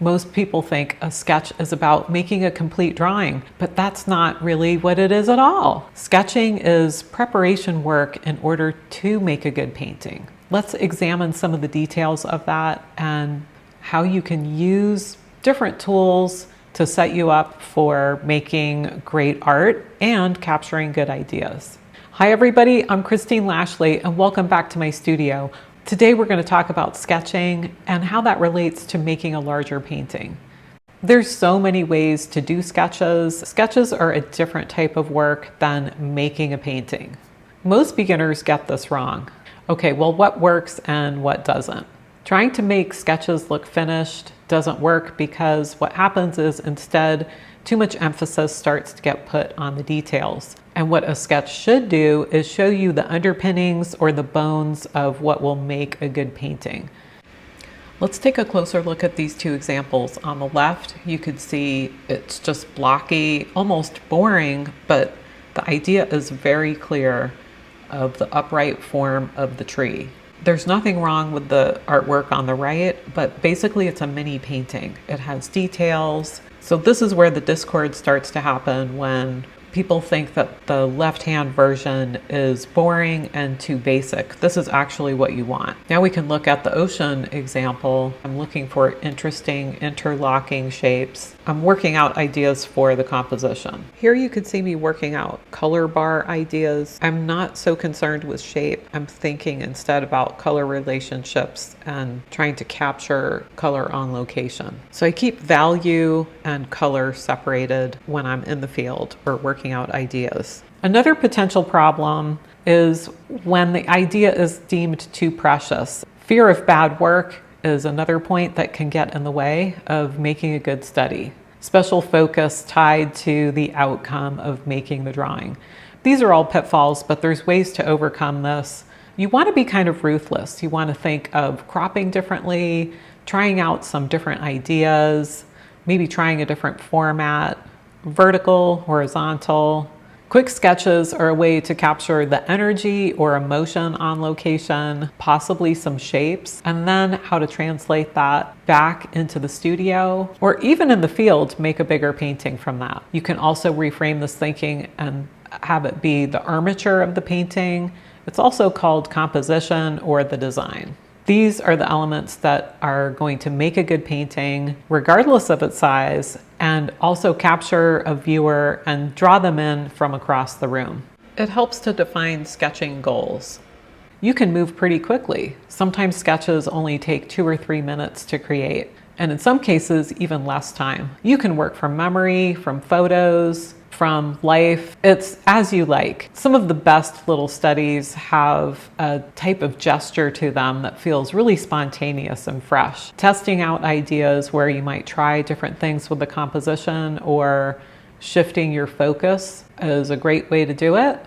Most people think a sketch is about making a complete drawing, but that's not really what it is at all. Sketching is preparation work in order to make a good painting. Let's examine some of the details of that and how you can use different tools to set you up for making great art and capturing good ideas. Hi everybody, I'm Christine Lashley and welcome back to my studio. Today we're going to talk about sketching and how that relates to making a larger painting. There's so many ways to do sketches. Sketches are a different type of work than making a painting. Most beginners get this wrong. Okay, well, what works and what doesn't? Trying to make sketches look finished doesn't work because what happens is instead too much emphasis starts to get put on the details. And what a sketch should do is show you the underpinnings or the bones of what will make a good painting. Let's take a closer look at these two examples. On the left, you could see it's just blocky, almost boring, but the idea is very clear of the upright form of the tree. There's nothing wrong with the artwork on the right, but basically it's a mini painting. It has details. So this is where the discord starts to happen when people think that the left-hand version is boring and too basic. This is actually what you want. Now we can look at the ocean example. I'm looking for interesting interlocking shapes. I'm working out ideas for the composition. Here you could see me working out color bar ideas. I'm not so concerned with shape. I'm thinking instead about color relationships and trying to capture color on location. So I keep value and color separated when I'm in the field or working out ideas. Another potential problem is when the idea is deemed too precious. Fear of bad work is another point that can get in the way of making a good study. Special focus tied to the outcome of making the drawing. These are all pitfalls, but there's ways to overcome this. You want to be kind of ruthless. You want to think of cropping differently, trying out some different ideas, maybe trying a different format, vertical, horizontal. Quick sketches are a way to capture the energy or emotion on location, possibly some shapes, and then how to translate that back into the studio or even in the field, make a bigger painting from that. You can also reframe this thinking and have it be the armature of the painting. It's also called composition or the design. These are the elements that are going to make a good painting, regardless of its size, and also capture a viewer and draw them in from across the room. It helps to define sketching goals. You can move pretty quickly. Sometimes sketches only take 2 or 3 minutes to create, and in some cases, even less time. You can work from memory, from photos, from life. It's as you like. Some of the best little studies have a type of gesture to them that feels really spontaneous and fresh. Testing out ideas where you might try different things with the composition or shifting your focus is a great way to do it.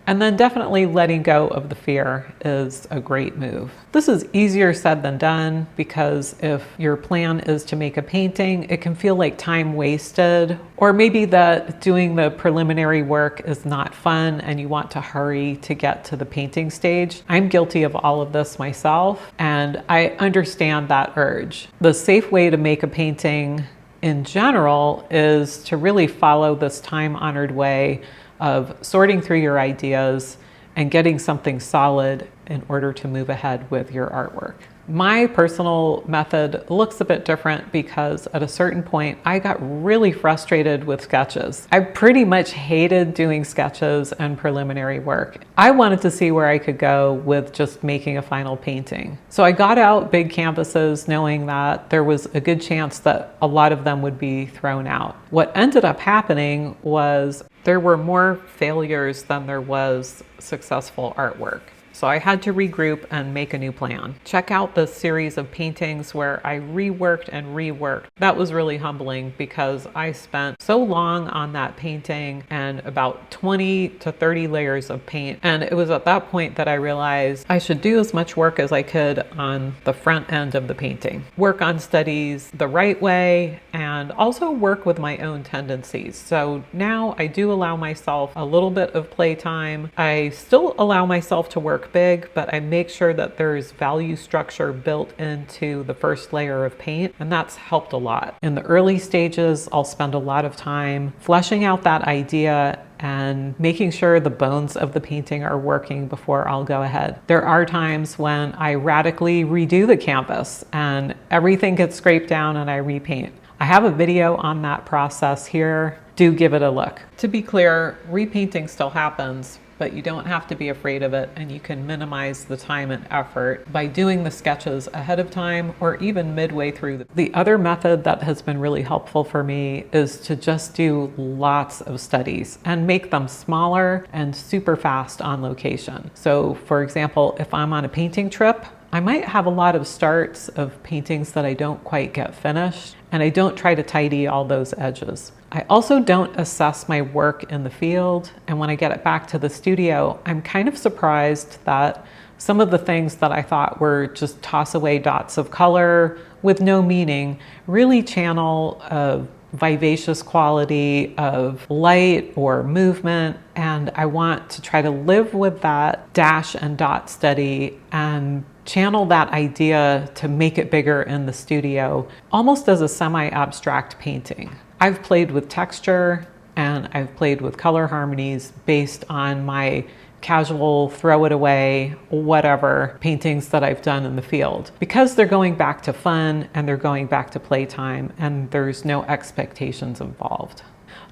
And then definitely letting go of the fear is a great move. This is easier said than done because if your plan is to make a painting, it can feel like time wasted, or maybe that doing the preliminary work is not fun and you want to hurry to get to the painting stage. I'm guilty of all of this myself, and I understand that urge. The safe way to make a painting in general is to really follow this time-honored way of sorting through your ideas and getting something solid in order to move ahead with your artwork. My personal method looks a bit different because at a certain point, I got really frustrated with sketches. I pretty much hated doing sketches and preliminary work. I wanted to see where I could go with just making a final painting. So I got out big canvases knowing that there was a good chance that a lot of them would be thrown out. What ended up happening was there were more failures than there was successful artwork. So I had to regroup and make a new plan. Check out the series of paintings where I reworked and reworked. That was really humbling because I spent so long on that painting and about 20 to 30 layers of paint. And it was at that point that I realized I should do as much work as I could on the front end of the painting. Work on studies the right way and also work with my own tendencies. So now I do allow myself a little bit of playtime. I still allow myself to work work big, but I make sure that there's value structure built into the first layer of paint, and that's helped a lot. In the early stages, I'll spend a lot of time fleshing out that idea and making sure the bones of the painting are working before I'll go ahead. There are times when I radically redo the canvas and everything gets scraped down and I repaint. I have a video on that process here. Do give it a look. To be clear, repainting still happens, but you don't have to be afraid of it, and you can minimize the time and effort by doing the sketches ahead of time or even midway through. The other method that has been really helpful for me is to just do lots of studies and make them smaller and super fast on location. So for example, if I'm on a painting trip, I might have a lot of starts of paintings that I don't quite get finished, and I don't try to tidy all those edges. I also don't assess my work in the field, and when I get it back to the studio, I'm kind of surprised that some of the things that I thought were just toss away dots of color with no meaning really channel a vivacious quality of light or movement, and I want to try to live with that dash and dot study and channel that idea to make it bigger in the studio, almost as a semi-abstract painting. I've played with texture and I've played with color harmonies based on my casual, throw it away, whatever paintings that I've done in the field, because they're going back to fun and they're going back to playtime and there's no expectations involved.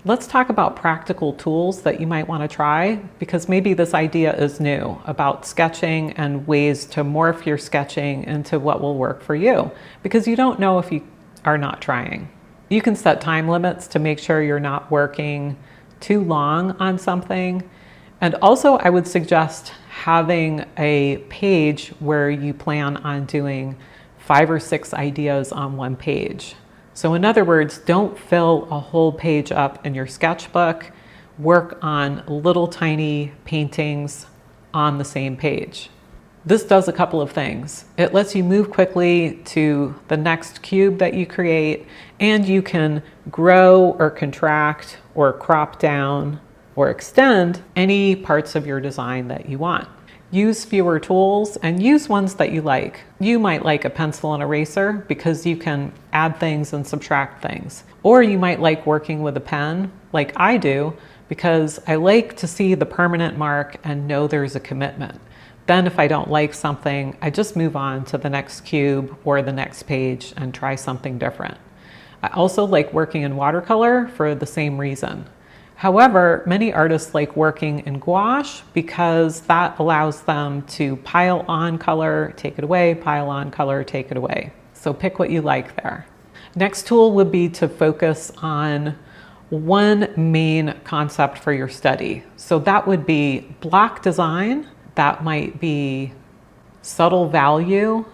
Let's talk about practical tools that you might want to try, because maybe this idea is new about sketching and ways to morph your sketching into what will work for you, because you don't know if you are not trying. You can set time limits to make sure you're not working too long on something. And also I would suggest having a page where you plan on doing 5 or 6 ideas on one page. So in other words, don't fill a whole page up in your sketchbook. Work on little tiny paintings on the same page. This does a couple of things. It lets you move quickly to the next cube that you create, and you can grow or contract or crop down or extend any parts of your design that you want. Use fewer tools and use ones that you like. You might like a pencil and eraser because you can add things and subtract things. Or you might like working with a pen, like I do, because I like to see the permanent mark and know there's a commitment. Then if I don't like something, I just move on to the next cube or the next page and try something different. I also like working in watercolor for the same reason. However, many artists like working in gouache because that allows them to pile on color, take it away, pile on color, take it away. So pick what you like there. Next tool would be to focus on one main concept for your study. So that would be block design, that might be subtle value,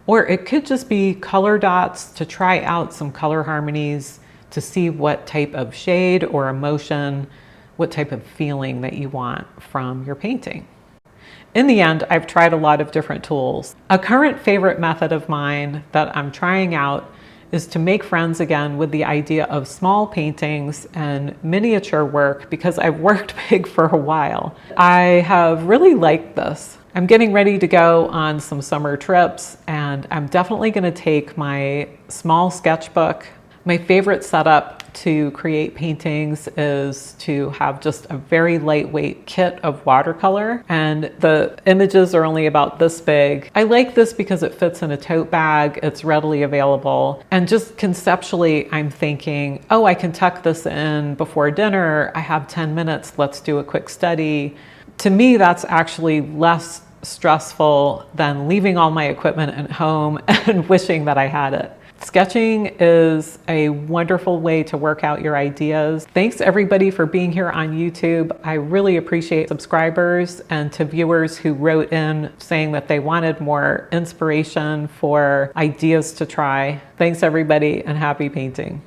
or it could just be color dots to try out some color harmonies to see what type of shade or emotion, what type of feeling that you want from your painting. In the end, I've tried a lot of different tools. A current favorite method of mine that I'm trying out is to make friends again with the idea of small paintings and miniature work, because I've worked big for a while. I have really liked this. I'm getting ready to go on some summer trips, and I'm definitely going to take my small sketchbook. My favorite setup to create paintings is to have just a very lightweight kit of watercolor, and the images are only about this big. I like this because it fits in a tote bag, it's readily available, and just conceptually I'm thinking, oh, I can tuck this in before dinner, I have 10 minutes, let's do a quick study. To me, that's actually less stressful than leaving all my equipment at home and wishing that I had it. Sketching is a wonderful way to work out your ideas. Thanks everybody for being here on YouTube. I really appreciate subscribers and to viewers who wrote in saying that they wanted more inspiration for ideas to try. Thanks everybody, and happy painting.